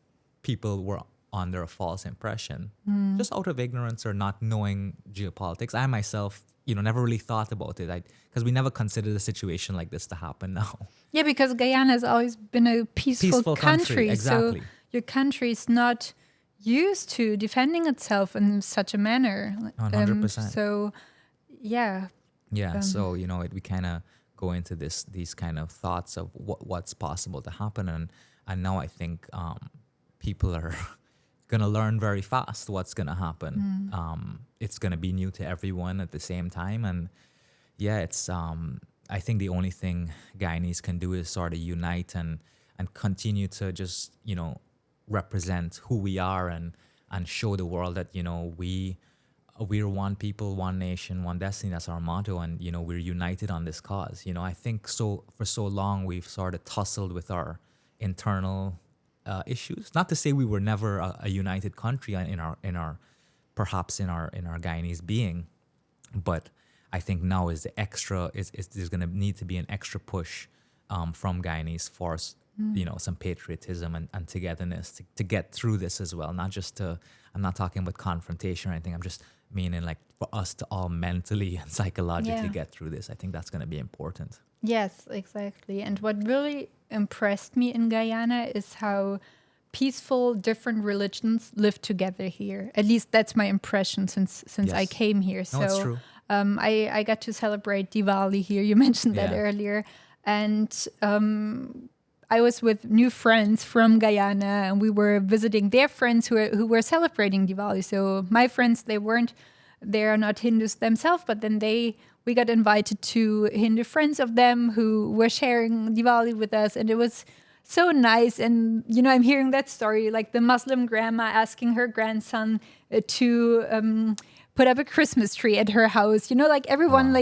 A: people were under a false impression, just out of ignorance or not knowing geopolitics. I myself, never really thought about it, because we never considered a situation like this to happen now.
B: Yeah, because Guyana has always been a peaceful country.
A: Exactly.
B: So your country is not used to defending itself in such a manner.
A: 100%.
B: So, yeah.
A: Yeah. So we kind of go into these kind of thoughts of what's possible to happen, and now I think people are gonna learn very fast what's gonna happen. It's gonna be new to everyone at the same time, and it's I think the only thing Guyanese can do is sort of unite and continue to just represent who we are and show the world that we're one people, one nation, one destiny. That's our motto, and we're united on this cause. I think for so long we've sort of tussled with our internal issues. Not to say we were never a united country in our Guyanese being, but I think now is the extra there's going to need to be an extra push from Guyanese for some patriotism and togetherness to get through this as well. Not just I'm not talking about confrontation or anything. I'm just meaning like for us to all mentally and psychologically get through this. I think that's going to be important.
B: Yes, exactly. And what really impressed me in Guyana is how peaceful different religions live together here. At least that's my impression since I came here.
A: No, it's true.
B: I got to celebrate Diwali here. You mentioned that earlier. And I was with new friends from Guyana, and we were visiting their friends who were celebrating Diwali. So my friends, they are not Hindus themselves, but then we got invited to Hindu friends of them who were sharing Diwali with us, and it was so nice. And I'm hearing that story, like the Muslim grandma asking her grandson to put up a Christmas tree at her house. Like everyone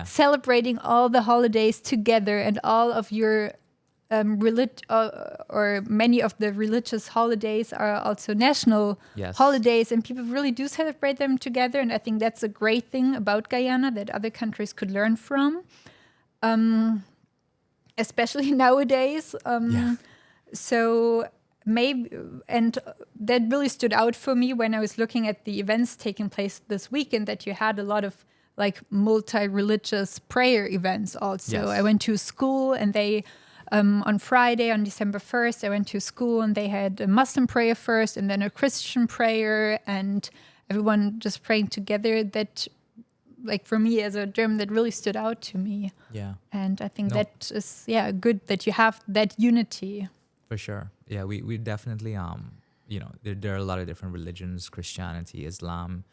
B: celebrating all the holidays together, and all of your or many of the religious holidays are also national
A: Yes.
B: holidays, and people really do celebrate them together. And I think that's a great thing about Guyana that other countries could learn from, especially nowadays.
A: Yeah.
B: So maybe, and that really stood out for me when I was looking at the events taking place this weekend, that you had a lot of like multi-religious prayer events also.
A: Yes.
B: I went to school and they, on Friday, on December 1st, I went to school and they had a Muslim prayer first and then a Christian prayer, and everyone just praying together. That, like for me as a German, that really stood out to me.
A: Yeah.
B: And I think
A: No.
B: that is, good that you have that unity.
A: For sure. Yeah, we definitely there are a lot of different religions: Christianity, Islam,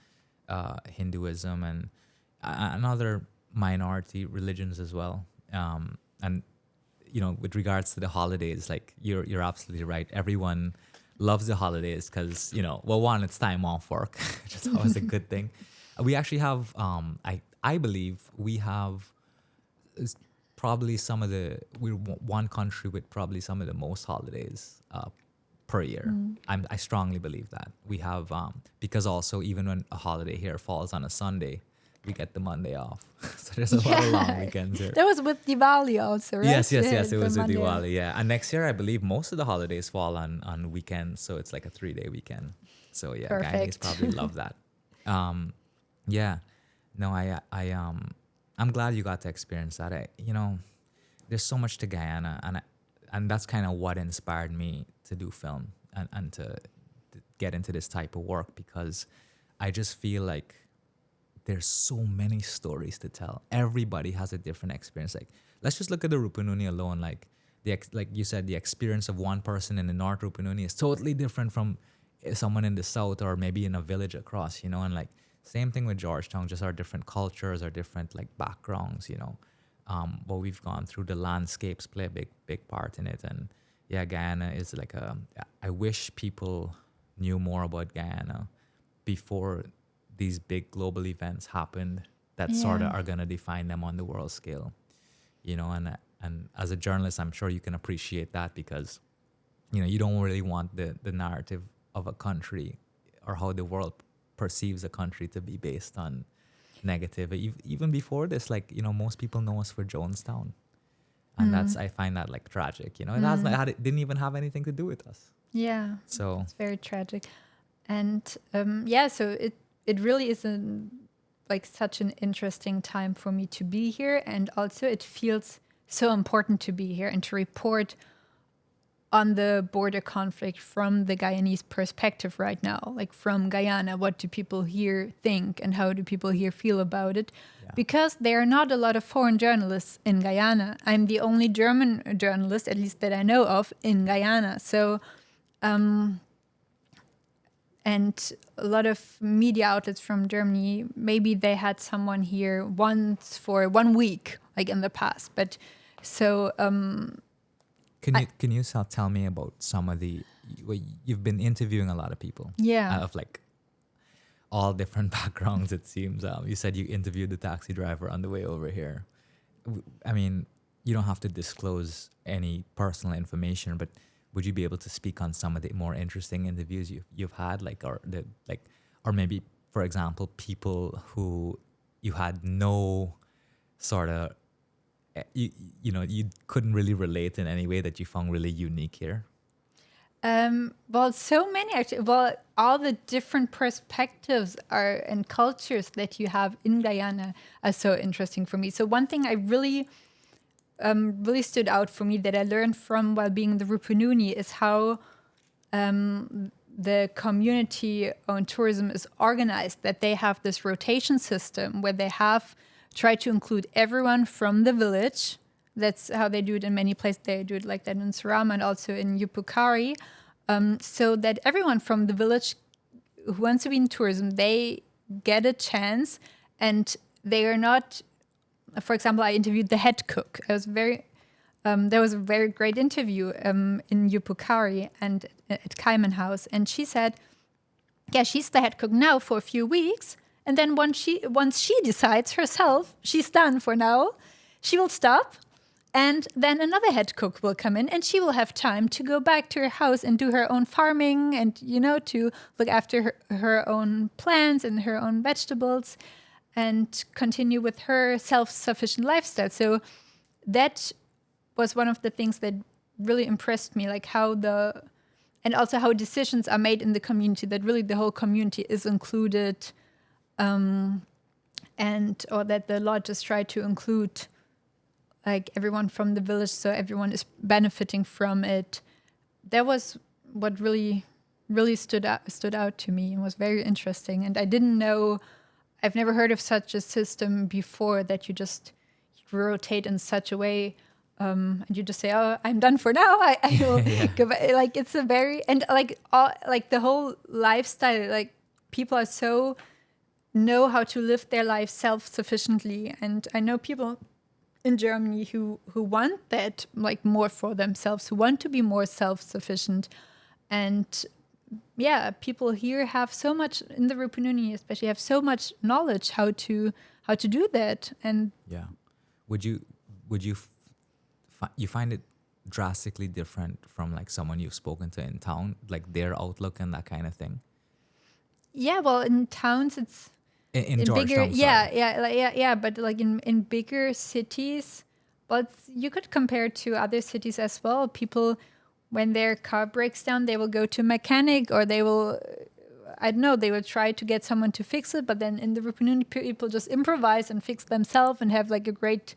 A: Hinduism, and other minority religions as well. And with regards to the holidays, like you're absolutely right. Everyone loves the holidays because one, it's time off work, which is always a good thing. We actually have I believe we have probably we're one country with probably some of the most holidays per year. I strongly believe that we have, because also even when a holiday here falls on a Sunday, we get the Monday off. So there's a lot of long weekends here.
B: That was with Diwali also, right?
A: Yes. It
B: The
A: was with
B: Monday.
A: Diwali, yeah. And next year, I believe most of the holidays fall on weekends, so it's like a 3-day weekend. So yeah,
B: Perfect.
A: Guyanese probably love that. Yeah. No, I'm glad you got to experience that. There's so much to Guyana, and that's kind of what inspired me to do film and to get into this type of work, because I just feel like there's so many stories to tell. Everybody has a different experience. Like, let's just look at the Rupununi alone. Like like you said, the experience of one person in the North Rupununi is totally different from someone in the South or maybe in a village across. And like same thing with Georgetown. Just our different cultures, our different like backgrounds. What we've gone through, the landscapes play a big part in it. And yeah, Guyana is like I wish people knew more about Guyana before these big global events happened that sort of
B: Yeah.
A: are going to define them on the world scale. And as a journalist, I'm sure you can appreciate that, because you don't really want the narrative of a country or how the world perceives a country to be based on negative. Even before this, like most people know us for Jonestown, and I find that like tragic. It didn't even have anything to do with us.
B: Yeah.
A: So
B: It's very tragic. And so it really is such an interesting time for me to be here. And also it feels so important to be here and to report on the border conflict from the Guyanese perspective right now. Like from Guyana, what do people here think and how do people here feel about it?
A: Yeah.
B: Because there are not a lot of foreign journalists in Guyana. I'm the only German journalist, at least that I know of, in Guyana. So and a lot of media outlets from Germany, maybe they had someone here once for 1 week, like in the past. But so
A: can you tell me about some of you've been interviewing a lot of people,
B: Yeah.
A: of like all different backgrounds, it seems. You said you interviewed the taxi driver on the way over here. I mean, you don't have to disclose any personal information, but would you be able to speak on some of the more interesting interviews you've had, or maybe, for example, people who you had no sort of you couldn't really relate in any way that you found really unique here?
B: Well, so many actually. Well, all the different perspectives and cultures that you have in Guyana are so interesting for me. So one thing I really stood out for me that I learned from while being in the Rupununi is how the community-owned tourism is organized, that they have this rotation system where they have tried to include everyone from the village. That's how they do it in many places. They do it like that in Surama and also in Yupukari, so that everyone from the village who wants to be in tourism, they get a chance, and they are not. For example, I interviewed the head cook. There was a very great interview in Yupukari and at Kaiman House, and she said, "Yeah, she's the head cook now for a few weeks, and then once she decides herself, she's done for now. She will stop, And then another head cook will come in, and she will have time to go back to her house and do her own farming and, to look after her own plants and her own vegetables and continue with her self-sufficient lifestyle. So that was one of the things that really impressed me, like and also how decisions are made in the community, that really the whole community is included, or that the lodges try to include like everyone from the village, so everyone is benefiting from it. That was what really stood out to me and was very interesting. And I didn't know, I've never heard of such a system before, that you just rotate in such a way, and you just say, "Oh, I'm done for now. I will go back." Like it's a very, and like the whole lifestyle, like people are so know how to live their life self-sufficiently, and I know people in Germany who want that, like more for themselves, who want to be more self-sufficient. And yeah, people here have so much, in the Rupununi especially, have so much knowledge how to do that. And
A: yeah, would you you find it drastically different from like someone you've spoken to in town, like their outlook and that kind of thing?
B: Yeah, well, in towns it's
A: in Georgetown,
B: bigger, but like in bigger cities, but you could compare to other cities as well. People, when their car breaks down, they will go to a mechanic, or they will, I don't know, they will try to get someone to fix it. But then in the Rupununi, people just improvise and fix themselves and have like a great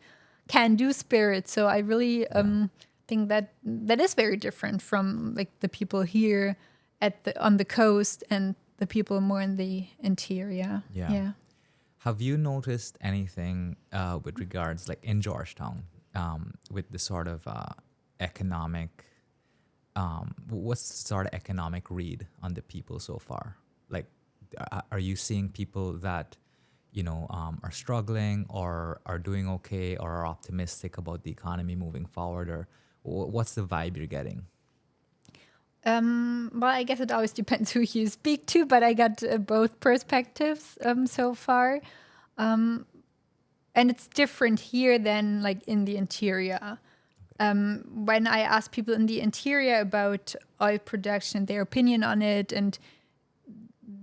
B: can-do spirit. So I really think that is very different from like the people here on the coast and the people more in the interior. Yeah.
A: Have you noticed anything with regards, like in Georgetown, with the sort of economic, what's the sort of economic read on the people so far? Like, are you seeing people that, are struggling or are doing okay or are optimistic about the economy moving forward, or what's the vibe you're getting?
B: Well, I guess it always depends who you speak to, but I got both perspectives so far. And it's different here than like in the interior. When I asked people in the interior about oil production, their opinion on it, and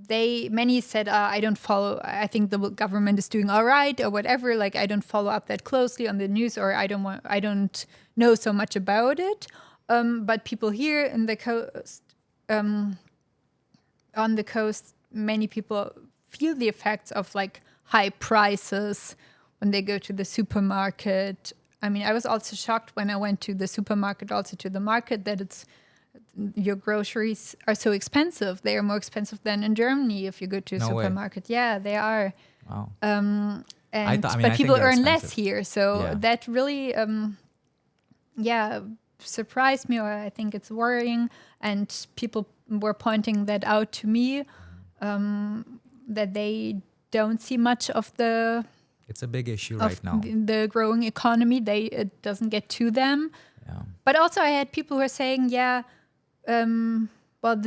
B: many said, I don't follow, I think the government is doing all right or whatever. Like, I don't follow up that closely on the news, or I don't know so much about it. But people here in the coast, on the coast, many people feel the effects of like high prices when they go to the supermarket. I mean, I was also shocked when I went to the supermarket, also to the market, that your groceries are so expensive. They are more expensive than in Germany if you go to a supermarket. Yeah, they are.
A: Wow.
B: But people earn less here, so that really, surprised me, or I think it's worrying. And people were pointing that out to me, that they don't see much of
A: it's a big issue right now.
B: The growing economy, it doesn't get to them.
A: Yeah.
B: But also I had people who are saying, the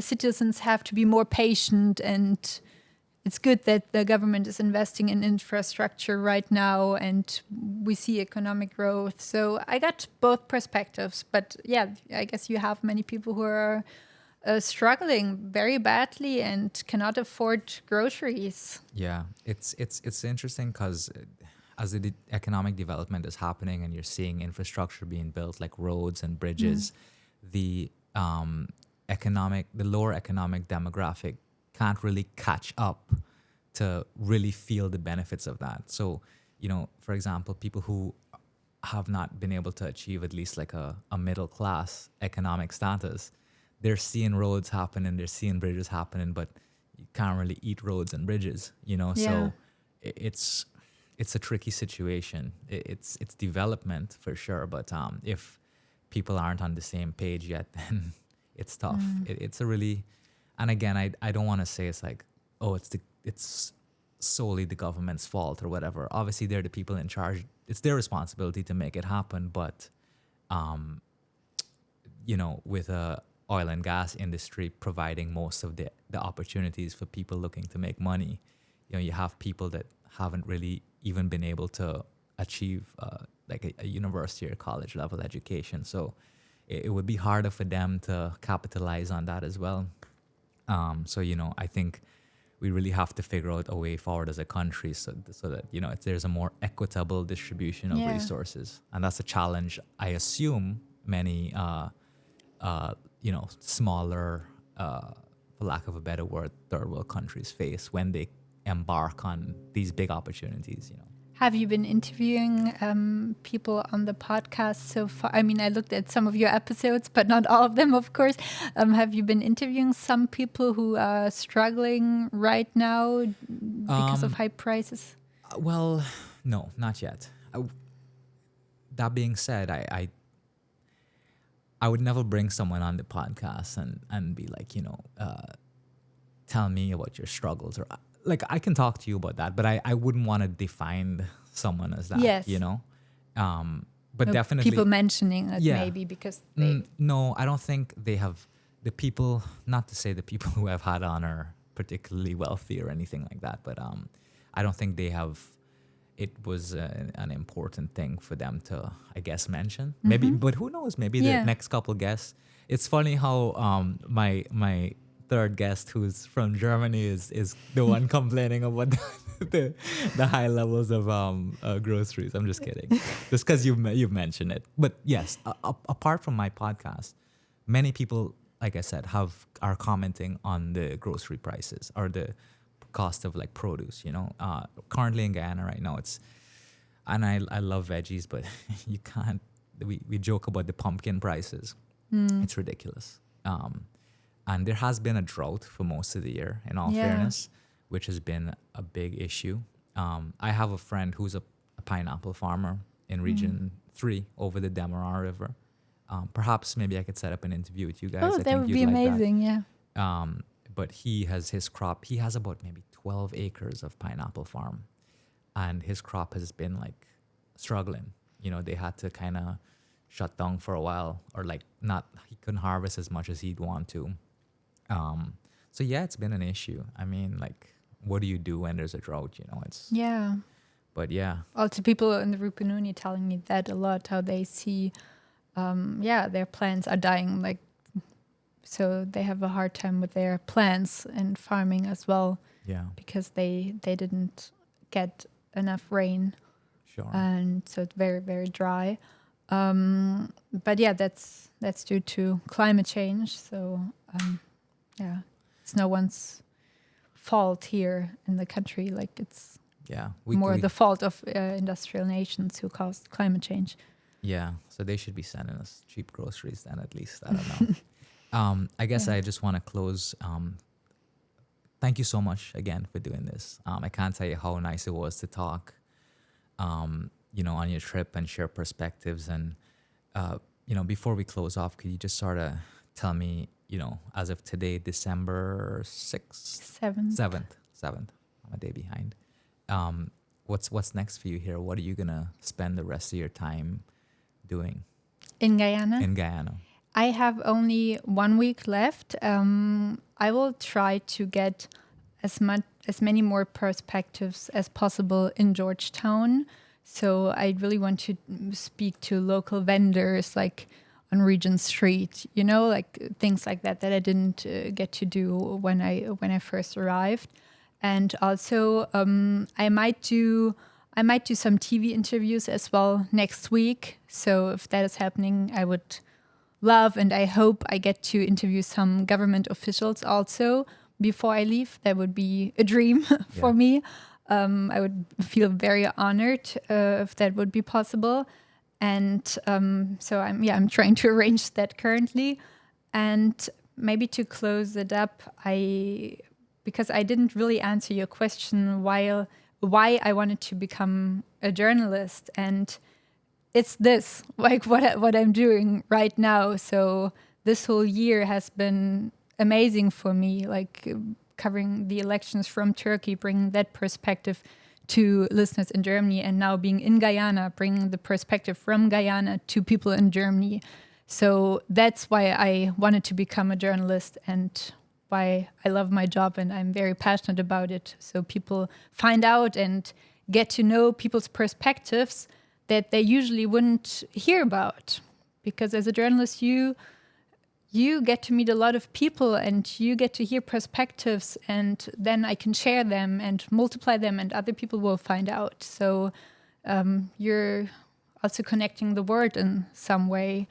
B: citizens have to be more patient, and it's good that the government is investing in infrastructure right now, and we see economic growth. So I got both perspectives. But yeah, I guess you have many people who are struggling very badly and cannot afford groceries.
A: Yeah, it's interesting because as the economic development is happening and you're seeing infrastructure being built, like roads and bridges, the lower economic demographic can't really catch up to really feel the benefits of that. So, for example, people who have not been able to achieve at least like a middle class economic status, they're seeing roads happening, they're seeing bridges happening, but you can't really eat roads and bridges, So it's a tricky situation. It's development for sure, but if people aren't on the same page yet, then it's tough. It's a really, and again, I don't want to say it's like, it's solely the government's fault or whatever. Obviously, they're the people in charge. It's their responsibility to make it happen. But, with a oil and gas industry providing most of the opportunities for people looking to make money, you have people that haven't really even been able to achieve like a university or college level education. So it would be harder for them to capitalize on that as well. So, I think we really have to figure out a way forward as a country so that, there's a more equitable distribution of
B: Yeah.
A: resources. And that's a challenge I assume many, smaller, for lack of a better word, third world countries face when they embark on these big opportunities.
B: Have you been interviewing people on the podcast so far? I mean, I looked at some of your episodes, but not all of them, of course. Have you been interviewing some people who are struggling right now because of high prices?
A: Well, no, not yet. That being said, I would never bring someone on the podcast and be like, tell me about your struggles, or like I can talk to you about that, but I wouldn't want to define someone as that.
B: Yes.
A: But
B: No,
A: definitely
B: people mentioning it
A: Yeah.
B: maybe because they,
A: no, I don't think they have the people. Not to say the people who I've had on are particularly wealthy or anything like that, but I don't think they have. It was an important thing for them to, I guess, mention. Maybe, but who knows? Maybe
B: Yeah.
A: the next couple guests. It's funny how my third guest, who's from Germany, is the one complaining about the high levels of groceries. I'm just kidding, just because you've mentioned it. But yes, apart from my podcast, many people, like I said, are commenting on the grocery prices or the cost of like produce. Currently in Guyana right now, and I love veggies, but you can't. We joke about the pumpkin prices. It's ridiculous. And there has been a drought for most of the year, in all
B: Yeah.
A: fairness, which has been a big issue. I have a friend who's a pineapple farmer in Region 3 over the Demerara River. Perhaps maybe I could set up an interview with you guys.
B: oh,
A: I
B: that
A: think
B: would
A: you'd
B: be
A: like that.
B: amazing. Yeah.
A: But he has his crop. He has about maybe 12 acres of pineapple farm. And his crop has been like struggling. They had to kind of shut down for a while, or like he couldn't harvest as much as he'd want to. So yeah, it's been an issue. I mean, like, what do you do when there's a drought?
B: Yeah.
A: But yeah,
B: Also, people in the Rupununi telling me that a lot, how they see, their plants are dying. Like, so they have a hard time with their plants and farming as well
A: yeah,
B: because they didn't get enough rain,
A: sure.
B: and so it's very, very dry. But yeah, that's due to climate change. So it's no one's fault here in the country. Like, it's
A: Yeah,
B: more the fault of industrial nations who caused climate change.
A: Yeah, so they should be sending us cheap groceries then, at least. I don't know. I guess
B: Yeah.
A: I just want to close. Thank you so much again for doing this. I can't tell you how nice it was to talk, on your trip and share perspectives. And, before we close off, could you just sort of tell me, as of today, December 6th? 7th. I'm a day behind. What's next for you here? What are you going to spend the rest of your time doing
B: In Guyana?
A: in Guyana?
B: I have only 1 week left. I will try to get as many more perspectives as possible in Georgetown. So I really want to speak to local vendors, like on Regent Street, like things like that I didn't get to do when I first arrived. And also, I might do some TV interviews as well next week. So if that is happening, I would love, and I hope I get to interview some government officials also before I leave. That would be a dream for me. I would feel very honored if that would be possible. And so I'm trying to arrange that currently. And maybe to close it up, because I didn't really answer your question why I wanted to become a journalist, and it's this, like what I'm doing right now. So this whole year has been amazing for me, like covering the elections from Turkey, bringing that perspective to listeners in Germany, and now being in Guyana, bringing the perspective from Guyana to people in Germany. So that's why I wanted to become a journalist, and why I love my job, and I'm very passionate about it. So people find out and get to know people's perspectives that they usually wouldn't hear about. Because as a journalist, you get to meet a lot of people and you get to hear perspectives, and then I can share them and multiply them, and other people will find out. So you're also connecting the world in some way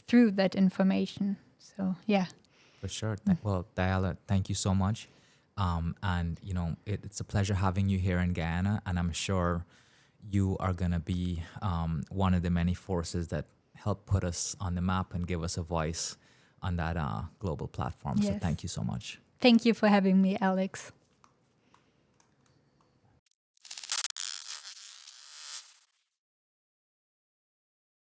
B: through that information. So yeah.
A: For sure. Well, Dayala, thank you so much. And it's a pleasure having you here in Guyana, and I'm sure you are going to be one of the many forces that help put us on the map and give us a voice on that global platform.
B: Yes.
A: So thank you so much.
B: Thank you for having me, Alex.